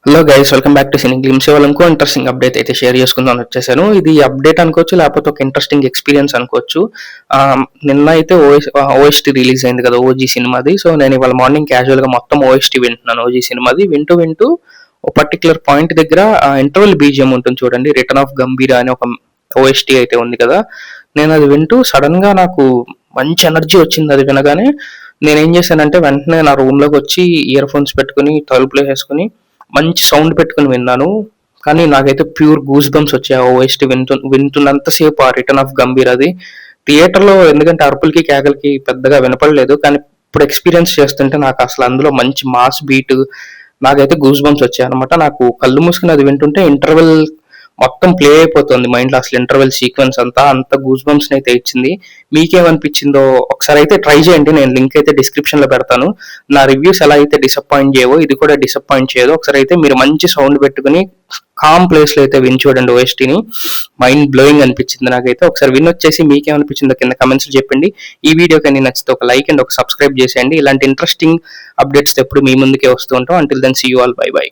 Hello guys, welcome back to cine glimpse. ఇవాళ ఇంకో interesting update అయితే షేర్ చేసుకుందాం వచ్చేసాను. ఇది అప్డేట్ అనుకోవచ్చు, లేకపోతే ఒక ఇంట్రెస్టింగ్ ఎక్స్పీరియన్స్ అనుకోవచ్చు. నిన్న అయితే ఓఎస్టీ రిలీజ్ అయింది కదా, ఓజీ సినిమాది. సో నేను ఇవాళ మార్నింగ్ క్యాజువల్గా మొత్తం ఓఎస్టీ వింటున్నాను. ఓజీ సినిమాది వింటూ ఒక పర్టికులర్ పాయింట్ దగ్గర ఇంటర్వెల్ బీజిఎం ఉంటుంది చూడండి, రిటర్న్ ఆఫ్ గంభీర అని ఒక ఓఎస్టీ అయితే ఉంది కదా. నేను అది వింటూ సడన్ గా నాకు మంచి ఎనర్జీ వచ్చింది. అది వినగానే నేనేం చేశానంటే వెంటనే నా రూమ్ లోకి వచ్చి ఇయర్ ఫోన్స్ పెట్టుకుని తలుపులు వేసుకుని మంచి సౌండ్ పెట్టుకుని విన్నాను. కానీ నాకైతే ప్యూర్ గూస్ బంప్స్ వచ్చాయి. ఓఎస్టీ వింటున్నంతసేపు ఆ రిటర్న్ ఆఫ్ గంభీర్ అది థియేటర్లో, ఎందుకంటే అరుపులకి కేకలకి పెద్దగా వినపడలేదు. కానీ ఇప్పుడు ఎక్స్పీరియన్స్ చేస్తుంటే నాకు అసలు అందులో మంచి మాస్ బీట్, నాకైతే గూస్ బంప్స్ వచ్చాయి అనమాట. నాకు కళ్ళు మూసుకుని అది వింటుంటే ఇంటర్వెల్ మొత్తం ప్లే అయిపోతుంది మైండ్ లో. అసలు ఇంటర్వెల్ సీక్వెన్స్ అంత గూస్ బంప్స్ అయితే ఇచ్చింది. మీకేమనిపించిందో ఒకసారి అయితే ట్రై చేయండి. నేను లింక్ అయితే డిస్క్రిప్షన్ లో పెడతాను. నా రివ్యూస్ ఎలా అయితే డిసప్పాయింట్ చేయవో ఇది కూడా డిసప్పాయింట్ చేయదు. ఒకసారి అయితే మీరు మంచి సౌండ్ పెట్టుకుని కామ్ ప్లేస్ లో అయితే విని చూడండి. ఓఎస్టీని మైండ్ బ్లోయింగ్ అనిపించింది నాకైతే. ఒకసారి విన్ వచ్చేసి మీకేమనిపించిందో కింద కమెంట్స్ చెప్పండి. ఈ వీడియో కానీ నచ్చితే ఒక లైక్ అండ్ ఒక సబ్స్క్రైబ్ చేసేయండి. ఇలాంటి ఇంట్రెస్టింగ్ అప్డేట్స్ ఎప్పుడు మీ ముందుకే వస్తూ ఉంటాం. Until then see you all, bye by.